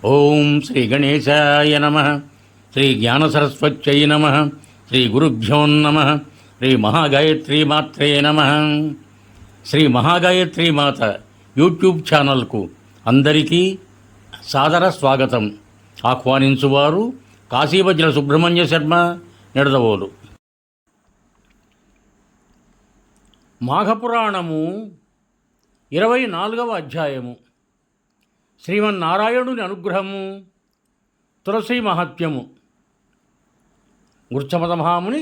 ఓం శ్రీ గణేశాయ నమ. శ్రీ జ్ఞానసరస్వత్యై నమ. శ్రీ గురుభ్యో నమ. శ్రీ మహాగాయత్రీ మాత్రే నమ. శ్రీ మహాగాయత్రీ మాత యూట్యూబ్ ఛానల్కు అందరికీ సాదర స్వాగతం. ఆహ్వానించువారు కాశీవజ్ర సుబ్రహ్మణ్య శర్మ, నిడదవోలు. మాఘపురాణము 24వ అధ్యాయము. శ్రీమన్నారాయణుని అనుగ్రహము, తులసీ మహత్యము. వృక్షమత మహాముని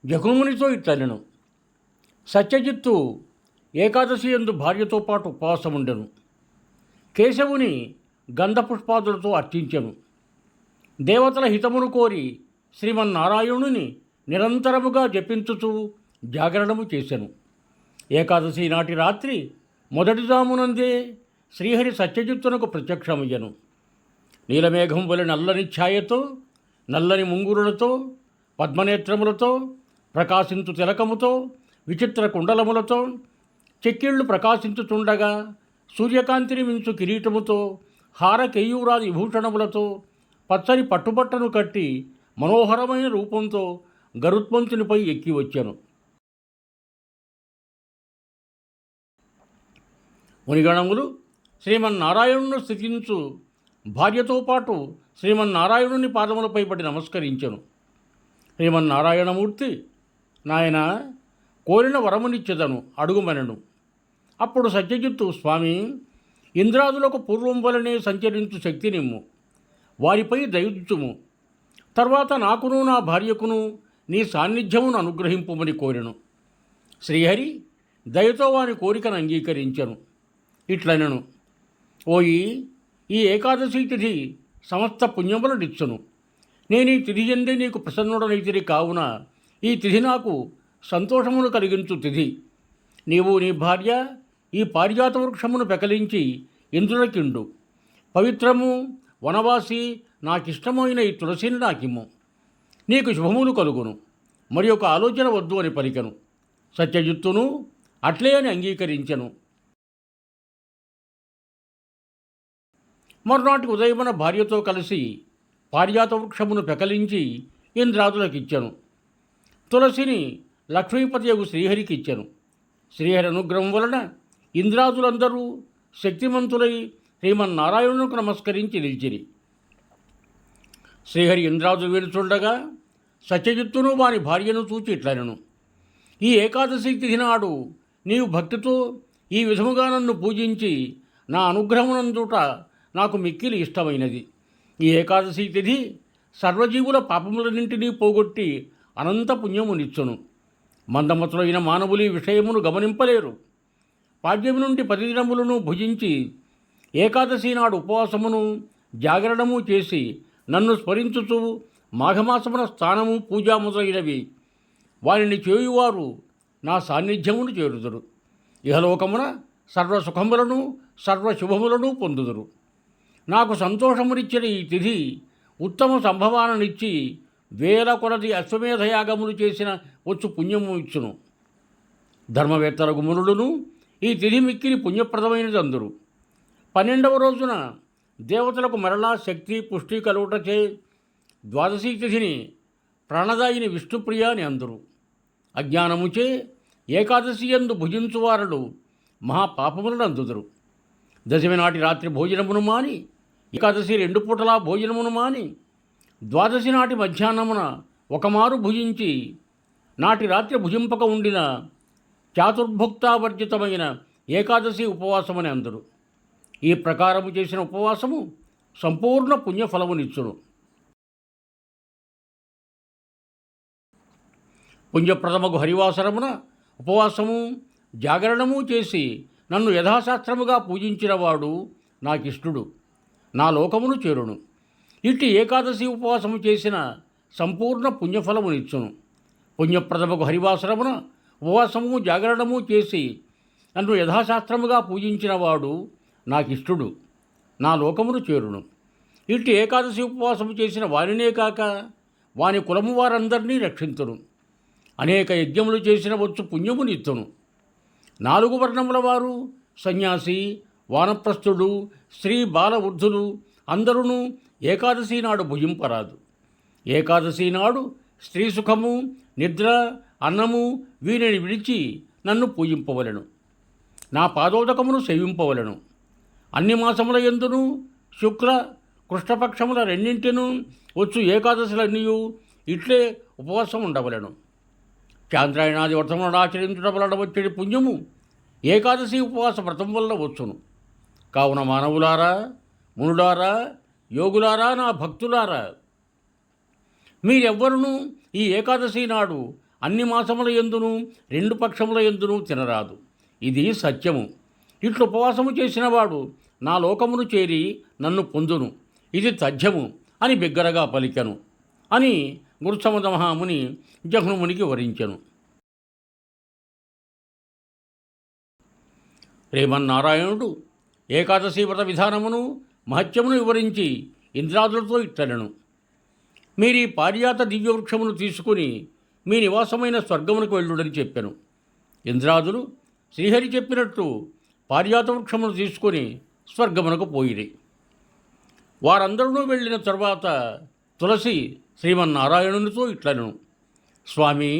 జగన్మునితో ఇట్లనెను. సత్యజిత్తు ఏకాదశి యందు భార్యతో పాటు ఉపవాసముండెను. కేశవుని గంధపుష్పాదులతో అర్చించెను. దేవతల హితమును కోరి శ్రీమన్నారాయణుని నిరంతరముగా జపించుచూ జాగరణము చేసెను. ఏకాదశి నాటి రాత్రి మొదటి జామునందే శ్రీహరి సత్యజిత్తునకు ప్రత్యక్షమయ్యను. నీలమేఘం వలె నల్లని ఛాయతో, నల్లని ముంగురులతో, పద్మనేత్రములతో, ప్రకాశించు తిలకముతో, విచిత్ర కుండలములతో, చెక్కిళ్ళు ప్రకాశించుచుండగా సూర్యకాంతిని మించు కిరీటముతో, హారకేయూరాది విభూషణములతో, పచ్చని పట్టుబట్టను కట్టి మనోహరమైన రూపంతో గరుత్మంతునిపై ఎక్కి వచ్చాను. మునిగణములు శ్రీమన్నారాయణును స్తుతించు భార్యతో పాటు శ్రీమన్నారాయణుని పాదములపై పడి నమస్కరించెను. శ్రీమన్నారాయణమూర్తి, నాయన, కోరిన వరమునిచ్చెదను, అడుగుమనెను. అప్పుడు సత్యజిత్తు, స్వామి, ఇంద్రాదులకు పూర్వం వలనే సంచరించు శక్తినిమ్ము, వారిపై దయుచుము. తర్వాత నాకును నా భార్యకును నీ సాన్నిధ్యమును అనుగ్రహింపుమని కోరెను. శ్రీహరి దయతో వాని కోరికను అంగీకరించెను. ఇట్లనెను, ఓయి, ఈ ఏకాదశి తిథి సమస్త పుణ్యములనిచ్చును. నేను ఈ తిథి ఎందే నీకు ప్రసన్నుడనైతిరి కావున ఈ తిథి నాకు సంతోషమును కలిగించు తిథి. నీవు నీ భార్య ఈ పారిజాత వృక్షమును పెకలించి ఇంద్రులకిండు. పవిత్రము వనవాసి నాకిష్టమైన ఈ తులసిని నాకిమ్ము. నీకు శుభములు కలుగును. మరి ఒక ఆలోచన వద్దు అని పలికెను. సత్యజిత్తును అట్లే అని అంగీకరించెను. మరునాటికి ఉదయమున భార్యతో కలిసి పారిజాత వృక్షమును పెకలించి ఇంద్రాదులకిచ్చెను. తులసిని లక్ష్మీపతియగు శ్రీహరికి ఇచ్చెను. శ్రీహరి అనుగ్రహం వలన ఇంద్రాదులందరూ శక్తిమంతులై శ్రీమన్నారాయణునికి నమస్కరించి నిలిచిరి. శ్రీహరి ఇంద్రాదులు వెలుచుండగా సత్యజిత్తును వాని భార్యను చూచి ఇట్లనెను, ఈ ఏకాదశి తిథి నాడు నీవు భక్తితో ఈ విధముగా నన్ను పూజించి నా అనుగ్రహమునందుట నాకు మిక్కిలి ఇష్టమైనది. ఈ ఏకాదశి తిథి సర్వజీవుల పాపములన్నింటినీ పోగొట్టి అనంత పుణ్యమునిచ్చును. మందమతులైన మానవులు ఈ విషయమును గమనింపలేరు. పాడ్యమి నుండి 10 దినములను భుజించి ఏకాదశి నాడు ఉపవాసమును జాగరణము చేసి నన్ను స్మరించుచు మాఘమాసమున స్నానము పూజ మొదలైనవి వారిని చేయువారు నా సాన్నిధ్యమును చేరుదురు. ఇహలోకమున సర్వసుఖములను సర్వశుభములను పొందుదురు. నాకు సంతోషమునిచ్చిన ఈ తిథి ఉత్తమ సంభవాలనిచ్చి వేల కొలది అశ్వమేధయాగములు చేసిన వచ్చు పుణ్యము ఇచ్చును. ధర్మవేత్తలకు మునులను ఈ తిథి మిక్కిలి పుణ్యప్రదమైనది అందరు. 12వ రోజున దేవతలకు మరలా శక్తి పుష్టి కలుగుటచే ద్వాదశి తిథిని ప్రాణదాయిని విష్ణుప్రియ అని అందరు. అజ్ఞానముచే ఏకాదశి యందు భుజించువారలు మహాపాపములను అందుదురు. దశమి నాటి రాత్రి భోజనమును మాని ఏకాదశి 2 పూటలా భోజనమును మాని ద్వాదశి నాటి మధ్యాహ్నమున ఒకమారు భుజించి నాటి రాత్రి భుజింపక ఉండిన చాతుర్భుక్తావర్జితమైన ఏకాదశి ఉపవాసమని అందరు. ఈ ప్రకారము చేసిన ఉపవాసము సంపూర్ణ పుణ్యఫలమునిచ్చును. పుణ్యప్రదమగు హరివాసరమున ఉపవాసము జాగరణము చేసి నన్ను యథాశాస్త్రముగా పూజించినవాడు నాకిష్టుడు, నా లోకమును చేరును. ఇట్టి ఏకాదశి ఉపవాసము చేసిన సంపూర్ణ పుణ్యఫలమునిచ్చును. పుణ్యప్రదమగు హరివాసరమున ఉపవాసము జాగరణము చేసి నన్ను యథాశాస్త్రముగా పూజించినవాడు నాకిష్టుడు, నా లోకమును చేరును. ఇట్టి ఏకాదశి ఉపవాసము చేసిన వారినే కాక వాని కులము వారందరినీ రక్షింతును. అనేక యజ్ఞములు చేసిన వచ్చు పుణ్యమునిత్తును. 4 వర్ణముల వారు, సన్యాసి, వానప్రస్థుడు, స్త్రీ బాల వృద్ధులు, అందరూ ఏకాదశి నాడు భుజింపరాదు. ఏకాదశి నాడు స్త్రీ సుఖము, నిద్ర, అన్నము వీరిని విడిచి నన్ను పూజింపవలెను. నా పాదోదకమును సేవింపవలెను. అన్ని మాసముల యందును శుక్ల కృష్ణపక్షముల రెండింటినూ వచ్చు ఏకాదశులన్నీయు ఇట్లే ఉపవాసం ఉండవలెను. చాంద్రాయణాది వ్రతములను ఆచరించడం వలన వచ్చేది పుణ్యము ఏకాదశి ఉపవాస వ్రతం వల్ల వచ్చును. కావున మానవులారా, మునులారా, యోగులారా, నా భక్తులారా, మీరెవ్వరునూ ఈ ఏకాదశి నాడు అన్ని మాసముల యందును 2 పక్షముల యందును తినరాదు. ఇది సత్యము. ఇట్లు ఉపవాసము చేసినవాడు నా లోకమును చేరి నన్ను పొందును. ఇది తథ్యము అని బిగ్గరగా పలికెను అని గురుసమద మహాముని జహ్నుమునికి వరించెను. శ్రీమన్నారాయణుడు ఏకాదశి వ్రత విధానమును మహత్యమును వివరించి ఇంద్రాదులతో ఇట్లనెను. మీరీ పారిజాత దివ్యవృక్షమును తీసుకుని మీ నివాసమైన స్వర్గమునకు వెళ్ళుడని చెప్పాను. ఇంద్రాదులు శ్రీహరి చెప్పినట్టు పారిజాత వృక్షమును తీసుకొని స్వర్గమునకు పోయిరి. వారందరూ వెళ్ళిన తరువాత తులసి శ్రీమన్నారాయణునితో ఇట్లనెను. స్వామి,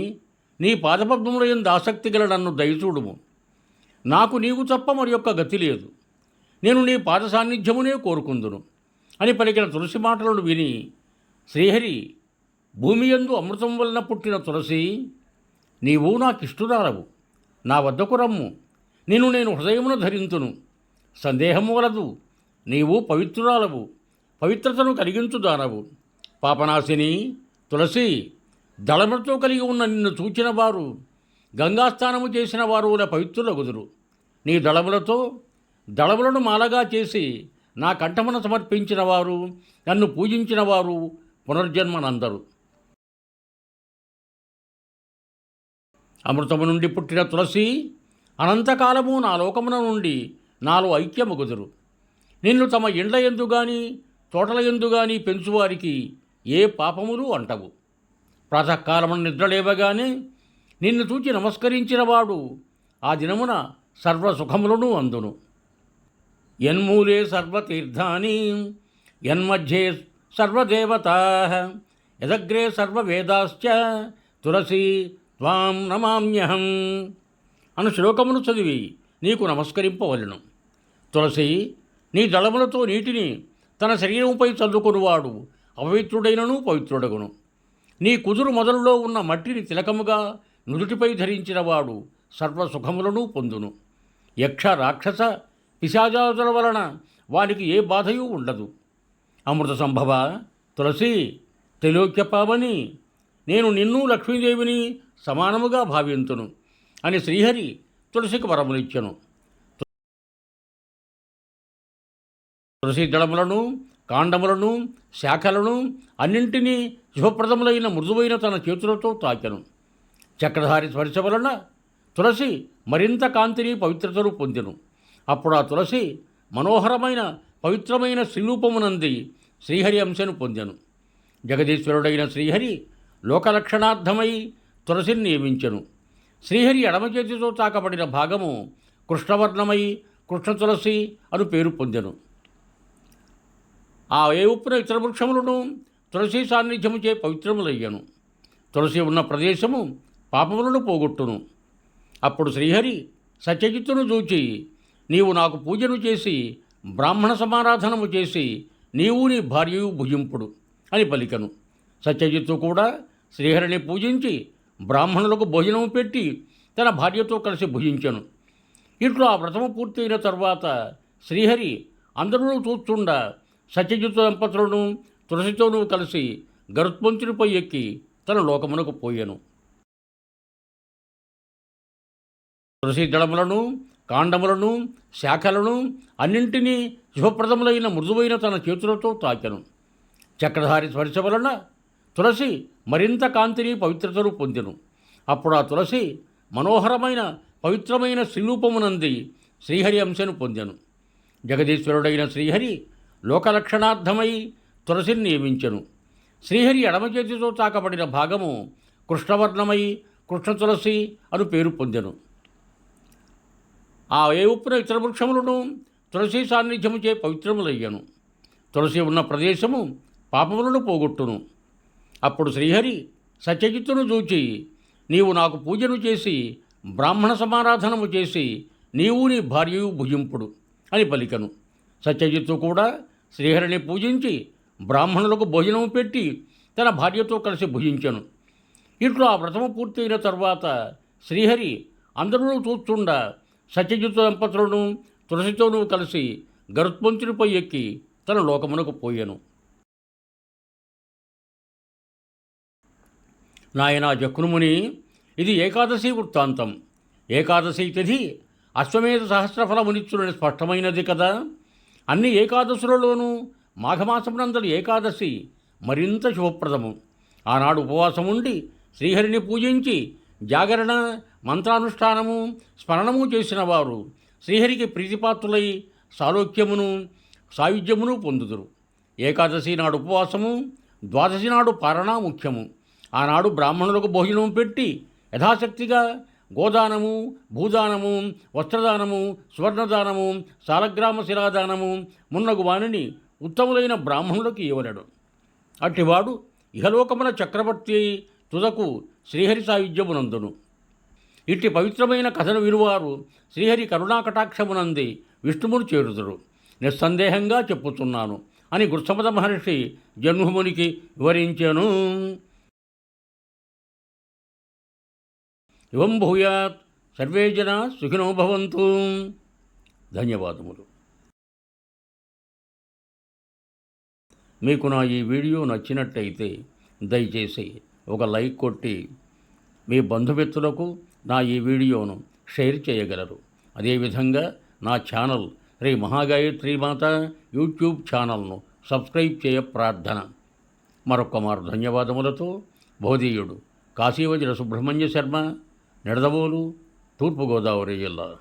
నీ పాదపద్మముల యందు ఆసక్తి గల నన్ను దయచూడుము. నాకు నీవు తప్ప మరి యొక్క గతి లేదు. నేను నీ పాద సాన్నిధ్యమునే కోరుకుందును అని పలికిన తులసి మాటలను విని శ్రీహరి, భూమి యందు అమృతం వలన పుట్టిన తులసి, నీవు నాకిష్టురాలవు. నా వద్దకు రమ్ము. నేను హృదయమున ధరింతును. సందేహము వలదు. నీవు పవిత్రురాలవు, పవిత్రతను కలిగించుదానవు. పాపనాశిని తులసి, దళములతో కలిగి ఉన్న నిన్ను చూచిన వారు, గంగాస్నానము చేసిన వారు పవిత్రులగుదురు. నీ దళములను మాలగా చేసి నా కంఠమున సమర్పించిన వారు, నన్ను పూజించిన వారు పునర్జన్మనందరు. అమృతము నుండి పుట్టిన తులసి, అనంతకాలము నా లోకమున నుండి నాలో ఐక్యమగుదురు. నిన్ను తమ ఇండ్ల యందు గాని తోటల యందు గాని పెంచువారికి ఏ పాపములు అంటవు. ప్రాతకాలమున నిద్రలేవగానే నిన్ను చూచి నమస్కరించిన వాడు ఆ దినమున సర్వసుఖములను అందును. యన్మూలే సర్వతీర్థాని యన్మధ్యే సర్వదేవతా యదగ్రే సర్వవేదాశ్చ తులసి త్వాం నమామ్యహం అను శ్లోకమును చదివి నీకు నమస్కరింపవలెను. తులసి, నీ దళములతో నీటిని తన శరీరముపై చల్లుకొనువాడు అపవిత్రుడైనను పవిత్రుడగును. నీ కుదురు మొదలులో ఉన్న మట్టిని తిలకముగా నుదుటిపై ధరించినవాడు సర్వసుఖములను పొందును. యక్ష రాక్షస పిశాచాదుల వలన వానికి ఏ బాధయూ ఉండదు. అమృత సంభవ తులసి, త్రైలోక్యపావని, నేను నిన్ను లక్ష్మీదేవిని సమానముగా భావింతును అని శ్రీహరి తులసికి వరములిచ్చెను. తులసి దళములను, కాండములను, శాఖలను అన్నింటినీ శుభప్రదములైన మృదువైన తన చేతులతో తాకెను. చక్రధారి స్పర్శ వలన తులసి మరింత కాంతిని, పవిత్రతను పొందెను. అప్పుడు ఆ తులసి మనోహరమైన పవిత్రమైన శ్రీరూపమునంది శ్రీహరి అంశను పొందెను. జగదీశ్వరుడైన శ్రీహరి లోకలక్షణార్థమై తులసిని నియమించెను. శ్రీహరి ఎడమ చేతితో తాకబడిన భాగము కృష్ణవర్ణమై కృష్ణ తులసి అను పేరు పొందెను. ఆ ఏవుప్పున ఇతర వృక్షములను తులసి సాన్నిధ్యముచే పవిత్రములయ్యను. తులసి ఉన్న ప్రదేశము పాపములను పోగొట్టును. అప్పుడు శ్రీహరి సత్యజిత్తును చూచి, నీవు నాకు పూజను చేసి బ్రాహ్మణ సమారాధనము చేసి నీవు నీ భార్యయు భుజింపుడు అని పలికెను. సత్యజిత్తు కూడా శ్రీహరిని పూజించి బ్రాహ్మణులకు భోజనము పెట్టి తన భార్యతో కలిసి భుజించెను. ఇట్లు ఆ వ్రతము పూర్తయిన తరువాత శ్రీహరి అందరూ చూస్తుండా సత్యజిత్తు దంపతులను తులసితోనూ కలిసి గరుత్మంతునిపై ఎక్కి తన లోకమునకు పోయెను. తులసి దళములను, కాండములను, శాఖలను అన్నింటినీ శుభప్రదములైన మృదువైన తన చేతులతో తాకెను. చక్రధారి స్పర్శ వలన తులసి మరింత కాంతిని, పవిత్రతను పొందెను. అప్పుడు ఆ తులసి మనోహరమైన పవిత్రమైన శ్రీరూపమునంది శ్రీహరి అంశను పొందెను. జగదీశ్వరుడైన శ్రీహరి లోకలక్షణార్థమై తులసిని నియమించెను. శ్రీహరి ఎడమ చేతితో తాకబడిన భాగము కృష్ణవర్ణమై కృష్ణ తులసి అను పేరు పొందెను. ఆ ఏవుప్పున ఇతర వృక్షములను తులసి సాన్నిధ్యముచే పవిత్రములయ్యను. తులసి ఉన్న ప్రదేశము పాపములను పోగొట్టును. అప్పుడు శ్రీహరి సత్యజిత్తును చూచి, నీవు నాకు పూజను చేసి బ్రాహ్మణ సమారాధనము చేసి నీవు నీ భార్యయు భుజింపుడు అని పలికను. సత్యజిత్తు కూడా శ్రీహరిని పూజించి బ్రాహ్మణులకు భోజనము పెట్టి తన భార్యతో కలిసి భుజించెను. ఇట్లు ఆ వ్రతము పూర్తయిన తర్వాత శ్రీహరి అందరూ చూస్తుండా సత్యజిత్తు దంపతులను తులసితోనూ కలిసి గరుత్మంతునిపై ఎక్కి తన లోకమునకు పోయెను. నాయనా జక్కునుముని, ఇది ఏకాదశి వృత్తాంతం. ఏకాదశి తిథి అశ్వమేధ సహస్రఫలమునిచ్చునని స్పష్టమైనది కదా. అన్ని ఏకాదశులలోనూ మాఘమాసమునందలి ఏకాదశి మరింత శుభప్రదము. ఆనాడు ఉపవాసముండి శ్రీహరిని పూజించి జాగరణ, మంత్రానుష్ఠానము, స్మరణము చేసిన వారు శ్రీహరికి ప్రీతిపాత్రులై సాలోక్యమును సాయుధ్యమును పొందుదురు. ఏకాదశి నాడు ఉపవాసము, ద్వాదశి నాడు పారణ ముఖ్యము. ఆనాడు బ్రాహ్మణులకు భోజనం పెట్టి యథాశక్తిగా గోదానము, భూదానము, వస్త్రదానము, సువర్ణదానము, సాలగ్రామ శిలాదానము మున్నగు వానిని ఉత్తములైన బ్రాహ్మణులకు ఇవ్వలేడు. అట్టివాడు ఇహలోకమున చక్రవర్తి తుదకు శ్రీహరి సాయుధ్యమునందును. ఇట్టి పవిత్రమైన కథను వినువారు శ్రీహరి కరుణాకటాక్షమునంది విష్ణువును చేరుదురు. నిస్సందేహంగా చెప్పుతున్నాను అని గురుసమద మహర్షి జన్మమునికి వివరించెను. ఇవం భూయాత్. సర్వే జనా సుఖినో భవంతు. ధన్యవాదములు. మీకు నా ఈ వీడియో నచ్చినట్టయితే దయచేసి ఒక లైక్ కొట్టి మీ బంధుమిత్రులకు నా ఈ వీడియోను షేర్ చేయగలరు. అదేవిధంగా నా ఛానల్ శ్రీ మహాగాయత్రి మాత యూట్యూబ్ ఛానల్ను సబ్స్క్రైబ్ చేయ ప్రార్థన. మరొక్క మారు ధన్యవాదములతో బోధీయుడు కాశీవజ్ర సుబ్రహ్మణ్య శర్మ, నిడదవోలు, తూర్పుగోదావరి జిల్లా.